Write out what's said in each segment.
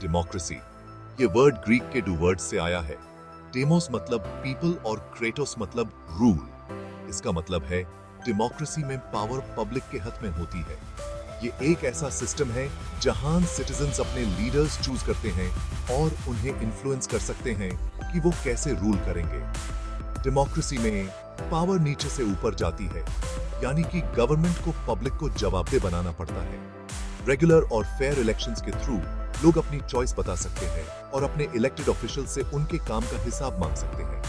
Democracy. ये word Greek के do word से आया है। डेमोस मतलब पीपल और क्रेटोस मतलब रूल। इसका मतलब है डेमोक्रेसी में पावर पब्लिक के हाथ में होती है। ये एक ऐसा सिस्टम है जहां सिटीजन्स अपने लीडर्स चूज करते हैं और उन्हें इन्फ्लुएंस कर सकते हैं कि वो कैसे रूल करेंगे। डेमोक्रेसी में पावर नीचे से ऊपर जाती है, यानी कि गवर्नमेंट को पब्लिक को जवाबदेह बनाना पड़ता है। रेगुलर और फेयर इलेक्शंस के थ्रू लोग अपनी चॉइस बता सकते हैं और अपने इलेक्टेड ऑफिशियल से उनके काम का हिसाब मांग सकते हैं।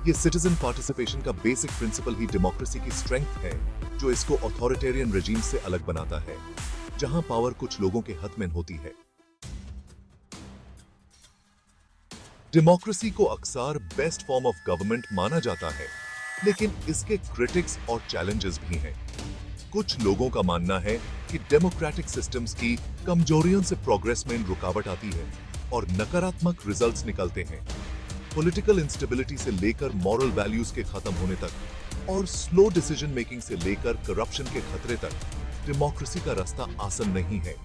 ये सिटीजन पार्टिसिपेशन का बेसिक प्रिंसिपल ही डेमोक्रेसी की स्ट्रेंथ है, जो इसको ऑथोरिटेरियन रेजीम से अलग बनाता है, जहां पावर कुछ लोगों के हाथ में होती है। डेमोक्रेसी को अक्सर बेस्ट फॉर्म ऑफ गवर्नमेंट माना जाता है, लेकिन इसके क्रिटिक्स और चैलेंजेस भी हैं। कुछ लोगों का मानना है कि डेमोक्रेटिक सिस्टम्स की कमजोरियों से प्रोग्रेस में रुकावट आती है और नकारात्मक रिजल्ट्स निकलते हैं। पॉलिटिकल इंस्टेबिलिटी से लेकर मॉरल वैल्यूज के खत्म होने तक और स्लो डिसीजन मेकिंग से लेकर करप्शन के खतरे तक डेमोक्रेसी का रास्ता आसान नहीं है।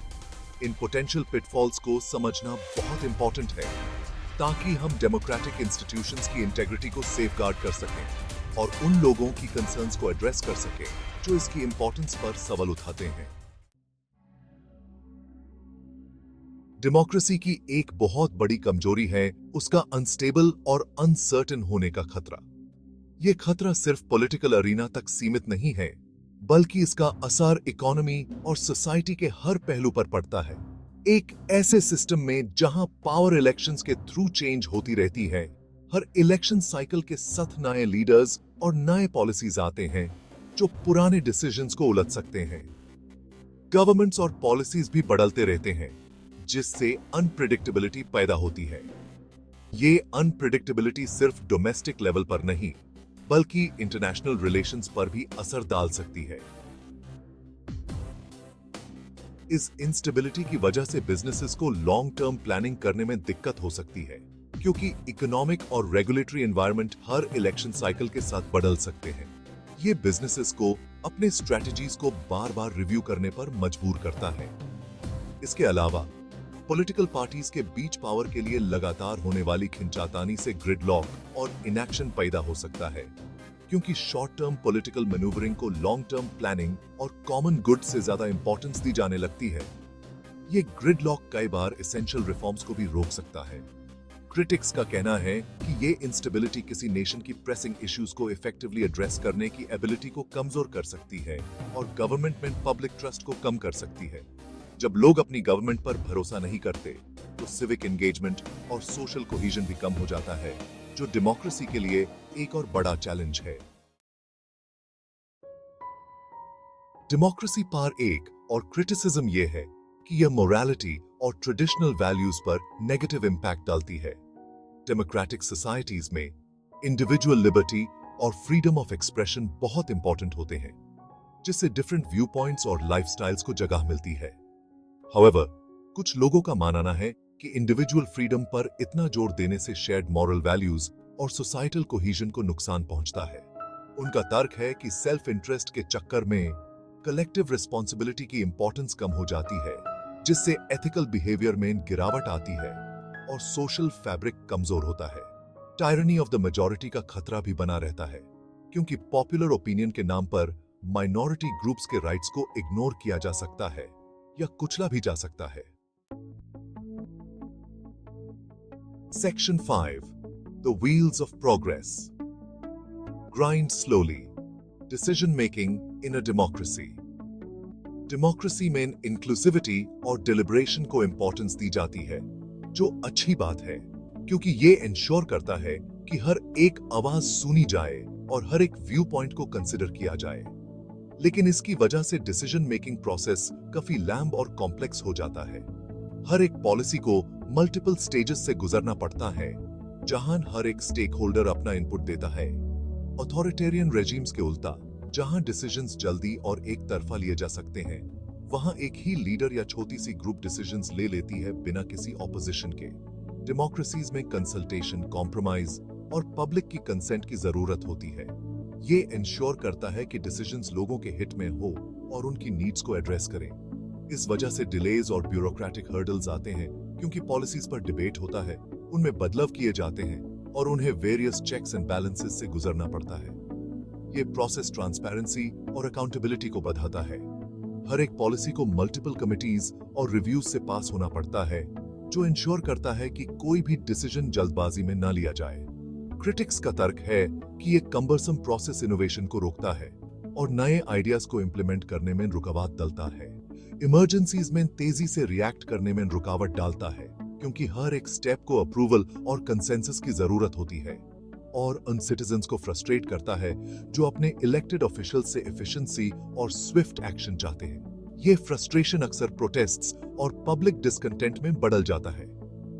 इन पोटेंशियल पिटफॉल्स को समझना बहुत इंपॉर्टेंट है, ताकि हम डेमोक्रेटिक इंस्टीट्यूशंस की इंटेग्रिटी को सेफगार्ड कर सकें और उन लोगों की कंसर्न्स को एड्रेस कर सकें जो इसकी इंपॉर्टेंस पर सवाल उठाते हैं। डेमोक्रेसी की एक बहुत बड़ी कमजोरी है उसका अनस्टेबल और अनसर्टेन होने का खतरा। यह खतरा सिर्फ पॉलिटिकल अरीना तक सीमित नहीं है, बल्कि इसका असर इकोनॉमी और सोसाइटी के हर पहलू पर पड़ता है। एक ऐसे सिस्टम में जहां पावर इलेक्शंस के थ्रू चेंज होती रहती है, हर इलेक्शन साइकिल के साथ नए लीडर्स और नए पॉलिसीज आते हैं जो पुराने डिसीजंस को उलट सकते हैं। गवर्नमेंट्स और पॉलिसीज भी बदलते रहते हैं, जिससे अनप्रेडिक्टेबिलिटी पैदा होती है। ये अनप्रेडिक्टेबिलिटी सिर्फ डोमेस्टिक लेवल पर नहीं, बल्कि इंटरनेशनल रिलेशंस पर भी असर डाल सकती है। इस इंस्टेबिलिटी की वजह से बिजनेसेस को लॉन्ग टर्म प्लानिंग करने में दिक्कत हो सकती है, क्योंकि इकोनॉमिक और रेगुलेटरी एनवायरनमेंट हर इलेक्शन साइकिल के साथ बदल सकते हैं। ये बिजनेसेस को अपने स्ट्रेटजीज को बार-बार रिव्यू करने पर मजबूर करता है। इसके अलावा पॉलिटिकल पार्टीज के बीच पावर के लिए लगातार होने वाली खिंचातानी से ग्रिडलॉक और इनएक्शन पैदा हो सकता है, क्योंकि शॉर्ट टर्म पॉलिटिकल मैन्यूवरिंग को लॉन्ग टर्म प्लानिंग और कॉमन गुड से ज्यादा इंपॉर्टेंस दी जाने लगती है। ये ग्रिडलॉक कई बार एसेंशियल रिफॉर्म्स को भी रोक सकता है। क्रिटिक्स का कहना है कि ये इंस्टेबिलिटी किसी नेशन की प्रेसिंग इश्यूज को इफेक्टिवली एड्रेस करने की एबिलिटी को कमजोर कर सकती है और गवर्नमेंट में पब्लिक ट्रस्ट को कम कर सकती है। जब लोग अपनी गवर्नमेंट पर भरोसा नहीं करते, तो सिविक एंगेजमेंट और सोशल कोहेजन भी कम हो जाता है, जो डेमोक्रेसी के लिए एक और बड़ा चैलेंज है। डेमोक्रेसी पर एक और क्रिटिसिज्म यह है कि यह मोरालिटी और ट्रेडिशनल वैल्यूज पर नेगेटिव इंपैक्ट डालती है। डेमोक्रेटिक सोसाइटीज में इंडिविजुअल लिबर्टी और फ्रीडम ऑफ एक्सप्रेशन बहुत इंपॉर्टेंट होते हैं, जिससे डिफरेंट व्यू पॉइंट्स और लाइफस्टाइल्स को जगह मिलती है। However, कुछ लोगों का मानना है कि इंडिविजुअल फ्रीडम पर इतना जोर देने से शेयर्ड मॉरल वैल्यूज और सोसाइटल कोहेजन को नुकसान पहुंचता है। उनका तर्क है कि सेल्फ इंटरेस्ट के चक्कर में कलेक्टिव रिस्पॉन्सिबिलिटी की इंपॉर्टेंस कम हो जाती है, जिससे एथिकल बिहेवियर में गिरावट आती है और सोशल फैब्रिक कमजोर होता है। टायरनी ऑफ द मेजॉरिटी का खतरा भी बना रहता है, क्योंकि पॉपुलर ओपिनियन के नाम पर माइनॉरिटी ग्रुप्स के राइट्स को इग्नोर किया जा सकता है या कुचला भी जा सकता है। Section 5, the wheels of progress. Grind slowly, decision making in a democracy. Democracy में इंक्लूसिविटी और डिलिब्रेशन को इंपॉर्टेंस दी जाती है, जो अच्छी बात है, क्योंकि ये इंश्योर करता है कि हर एक आवाज सुनी जाए और हर एक व्यू पॉइंट को कंसिडर किया जाए। लेकिन इसकी वजह से डिसीजन मेकिंग प्रोसेस काफी लैम्ब और कॉम्प्लेक्स हो जाता है। हर एक पॉलिसी को मल्टीपल स्टेजेस से गुजरना पड़ता है, जहां हर एक स्टेक होल्डर अपना इनपुट देता है। ऑथोरिटेरियन रेजिम्स के उल्टा, जहां डिसीजंस जल्दी और एक तरफा लिए जा सकते हैं, वहां एक ही लीडर या छोटी सी ग्रुप डिसीजंस ले लेती है बिना किसी ऑपोजिशन के। डेमोक्रेसीज में कंसल्टेशन, कॉम्प्रोमाइज और पब्लिक की कंसेंट की जरूरत होती है। ये इंश्योर करता है कि डिसीजंस लोगों के हित में हो और उनकी नीड्स को एड्रेस करें। इस वजह से डिलेज और ब्यूरोक्रेटिक हर्डल्स आते हैं, क्योंकि पॉलिसीज पर डिबेट होता है, उनमें बदलाव किए जाते हैं और उन्हें वेरियस चेक्स एंड बैलेंसेस से गुजरना पड़ता है। ये प्रोसेस ट्रांसपेरेंसी और अकाउंटेबिलिटी को बढ़ाता है। हर एक पॉलिसी को मल्टीपल कमिटीज और रिव्यूज से पास होना पड़ता है, जो इंश्योर करता है कि कोई भी डिसीजन जल्दबाजी में ना लिया जाए। क्रिटिक्स का तर्क है कि ये कम्बरसम प्रोसेस इनोवेशन को रोकता है और नए आइडियाज को इंप्लीमेंट करने में रुकावट डालता है। इमरजेंसीज में तेजी से रिएक्ट करने में रुकावट डालता है, क्योंकि हर एक स्टेप को अप्रूवल और कंसेंसस की जरूरत होती है, और उन सिटीजन्स को फ्रस्ट्रेट करता है जो अपने इलेक्टेड ऑफिशियल से एफिशिएंसी और स्विफ्ट एक्शन चाहते हैं। ये फ्रस्ट्रेशन अक्सर प्रोटेस्ट्स और पब्लिक डिस्कंटेंट में बदल जाता है।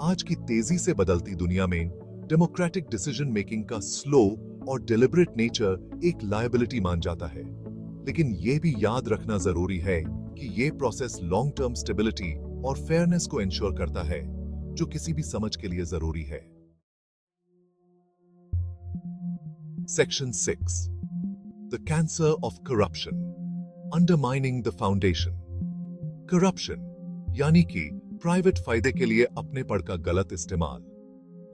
आज की तेजी से बदलती दुनिया में डेमोक्रेटिक डिसीजन मेकिंग का स्लो और डिलिबरेट नेचर एक लायबिलिटी मान जाता है, लेकिन यह भी याद रखना जरूरी है कि यह प्रोसेस लॉन्ग टर्म स्टेबिलिटी और फेयरनेस को इंश्योर करता है, जो किसी भी समझ के लिए जरूरी है। Section 6. The cancer of corruption. Undermining the foundation. Corruption यानी कि प्राइवेट फायदे के लिए अपने पद का गलत इस्तेमाल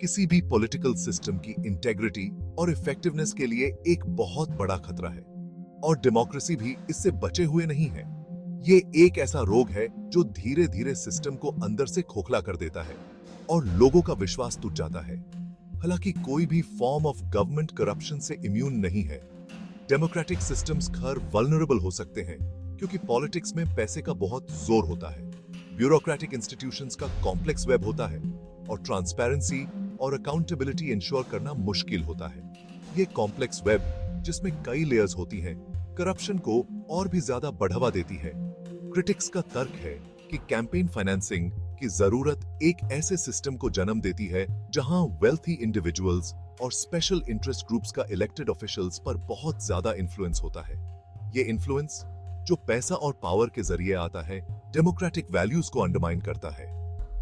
किसी भी पॉलिटिकल सिस्टम की इंटेग्रिटी और इफेक्टिवनेस के लिए एक बहुत बड़ा खतरा है, और डेमोक्रेसी भी इससे बचे हुए नहीं है। ये एक ऐसा रोग है जो धीरे धीरे सिस्टम को अंदर से खोखला कर देता है और लोगों का विश्वास टूट जाता है। हालांकि कोई भी फॉर्म ऑफ गवर्नमेंट करप्शन से इम्यून नहीं है। डेमोक्रेटिक सिस्टम्स खैर वल्नरेबल हो सकते हैं, क्योंकि पॉलिटिक्स में पैसे का बहुत जोर होता है, ब्यूरोक्रेटिक इंस्टीट्यूशंस का कॉम्प्लेक्स वेब होता है, और ट्रांसपेरेंसी और अकाउंटेबिलिटी इंश्योर करना मुश्किल होता है। ये कॉम्प्लेक्स वेब, जिसमें कई लेयर्स होती हैं, करप्शन को और भी ज्यादा बढ़ावा देती है। क्रिटिक्स का तर्क है कि कैंपेन फाइनेंसिंग की जरूरत एक ऐसे सिस्टम को जन्म देती है जहां वेल्थी इंडिविजुअल्स और स्पेशल इंटरेस्ट ग्रुप्स का इलेक्टेड ऑफिशियल्स पर बहुत ज्यादा इन्फ्लुएंस होता है। ये इन्फ्लुएंस, जो पैसा और पावर के जरिए आता है, डेमोक्रेटिक वैल्यूज को अंडरमाइन करता है।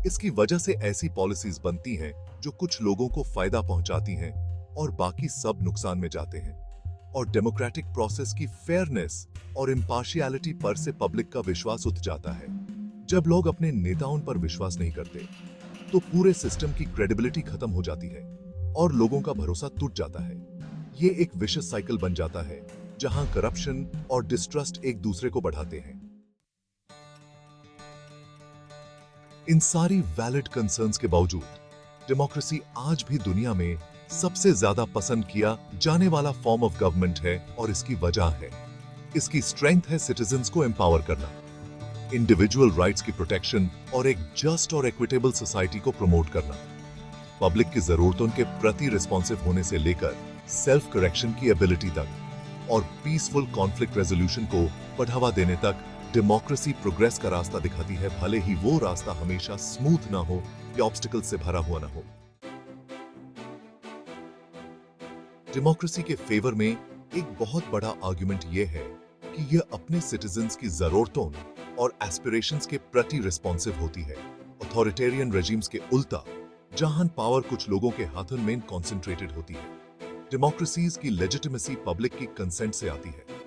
इसकी वजह से ऐसी पॉलिसीज बनती हैं जो कुछ लोगों को फायदा पहुंचाती हैं और बाकी सब नुकसान में जाते हैं, और डेमोक्रेटिक प्रोसेस की फेयरनेस और इम्पार्शियलिटी पर से पब्लिक का विश्वास उठ जाता है। जब लोग अपने नेताओं पर विश्वास नहीं करते, तो पूरे सिस्टम की क्रेडिबिलिटी खत्म हो जाती है और लोगों का भरोसा टूट जाता है। ये एक विशियस साइकिल बन जाता है जहां करप्शन और डिस्ट्रस्ट एक दूसरे को बढ़ाते हैं। इन सारी वैलिड कंसर्न्स के बावजूद डेमोक्रेसी आज भी दुनिया में सबसे ज्यादा पसंद किया जाने वाला फॉर्म ऑफ गवर्नमेंट है, और इसकी वजह है, इसकी स्ट्रेंथ है सिटीजन्स को एम्पावर करना, इंडिविजुअल राइट्स की प्रोटेक्शन और एक जस्ट और इक्विटेबल सोसाइटी को प्रमोट करना, पब्लिक की जरूरतों के प्रति रिस्पॉन्सिव होने से लेकर सेल्फ करेक्शन की एबिलिटी तक, और पीसफुल कॉन्फ्लिक्ट रेजोल्यूशन को बढ़ावा देने तक डेमोक्रेसी प्रोग्रेस का रास्ता दिखाती है, भले ही वो रास्ता हमेशा स्मूथ ना हो या ऑब्स्टिकल से भरा हुआ ना हो। डेमोक्रेसी के फेवर में एक बहुत बड़ा आर्गुमेंट यह है कि यह अपने सिटीजन्स की जरूरतों और एस्पिरेशंस के प्रति रिस्पॉन्सिव होती है। अथॉरिटेरियन रेजिम्स के उल्टा, जहां पावर कुछ लोगों के हाथों में कॉन्सेंट्रेटेड होती है, डेमोक्रेसीज की लेजिटिमेसी पब्लिक की कंसेंट से आती है।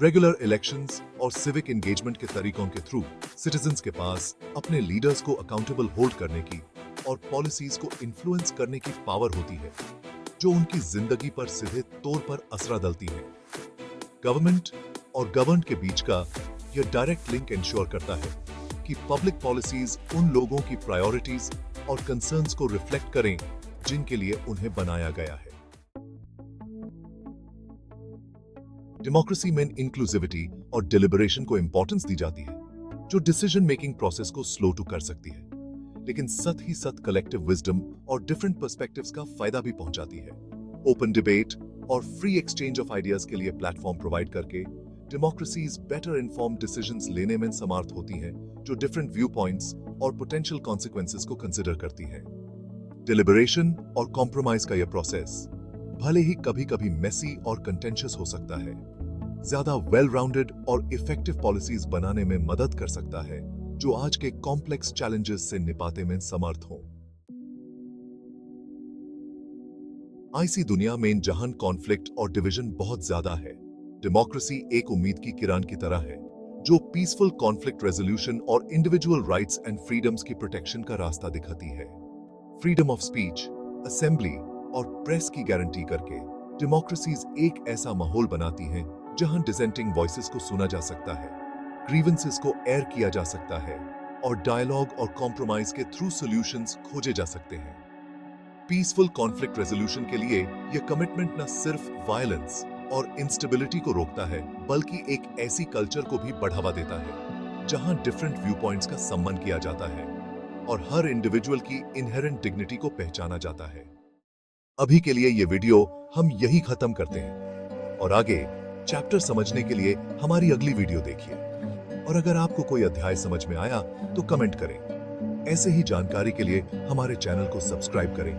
रेगुलर इलेक्शंस और सिविक एंगेजमेंट के तरीकों के थ्रू सिटीजन्स के पास अपने लीडर्स को अकाउंटेबल होल्ड करने की और पॉलिसीज को इन्फ्लुएंस करने की पावर होती है, जो उनकी जिंदगी पर सीधे तौर पर असर डालती है। गवर्नमेंट और गवर्नड के बीच का यह डायरेक्ट लिंक इंश्योर करता है कि पब्लिक पॉलिसीज उन लोगों की प्रायोरिटीज और कंसर्न्स को रिफ्लेक्ट करें जिनके लिए उन्हें बनाया गया है। डेमोक्रेसी में इंक्लूसिविटी और डिलिबरेशन को इंपॉर्टेंस दी जाती है, जो डिसीजन मेकिंग प्रोसेस को स्लो टू कर सकती है, लेकिन साथ ही साथ कलेक्टिव विजडम और डिफरेंट पर्सपेक्टिव्स का फायदा भी पहुंचाती है। ओपन डिबेट और फ्री एक्सचेंज ऑफ आइडियाज के लिए प्लेटफॉर्म प्रोवाइड करके डेमोक्रेसीज बेटर इन्फॉर्म्ड डिसीजंस लेने में समर्थ होती हैं, जो डिफरेंट व्यू पॉइंट्स और पोटेंशियल कॉन्सिक्वेंसेस को कंसिडर करती हैं। डिलिबरेशन और कॉम्प्रोमाइज का यह प्रोसेस भले ही कभी-कभी मेसी और कंटेंशियस हो सकता है, ज्यादा वेल राउंडेड और इफेक्टिव पॉलिसीज बनाने में मदद कर सकता है, जो आज के कॉम्प्लेक्स चैलेंजेस से निपटने में समर्थ हों। ऐसी दुनिया में जहां कॉन्फ्लिक्ट और डिवीजन बहुत ज्यादा है, डेमोक्रेसी एक उम्मीद की किरण की तरह है, जो पीसफुल कॉन्फ्लिक्ट रेजोल्यूशन और इंडिविजुअल राइट्स एंड फ्रीडम्स की प्रोटेक्शन का रास्ता दिखाती है। फ्रीडम ऑफ स्पीच, असेंबली और प्रेस की गारंटी करके डेमोक्रेसीज एक ऐसा माहौल बनाती हैं जहां डिसेंटिंग वॉइसेस को सुना जा सकता है, ग्रीवेंसेस को एयर किया जा सकता है और डायलॉग और कॉम्प्रोमाइज के थ्रू सॉल्यूशंस खोजे जा सकते हैं। पीसफुल कॉन्फ्लिक्ट रेजोल्यूशन के लिए यह कमिटमेंट न सिर्फ वायलेंस और इंस्टेबिलिटी को रोकता है, बल्कि एक ऐसी कल्चर को भी बढ़ावा देता है जहां डिफरेंट व्यू पॉइंट्स का सम्मान किया जाता है और हर इंडिविजुअल की इनहेरेंट डिग्निटी को पहचाना जाता है। अभी के लिए ये वीडियो हम यही खत्म करते हैं और आगे चैप्टर समझने के लिए हमारी अगली वीडियो देखिए। और अगर आपको कोई अध्याय समझ में आया तो कमेंट करें। ऐसे ही जानकारी के लिए हमारे चैनल को सब्सक्राइब करें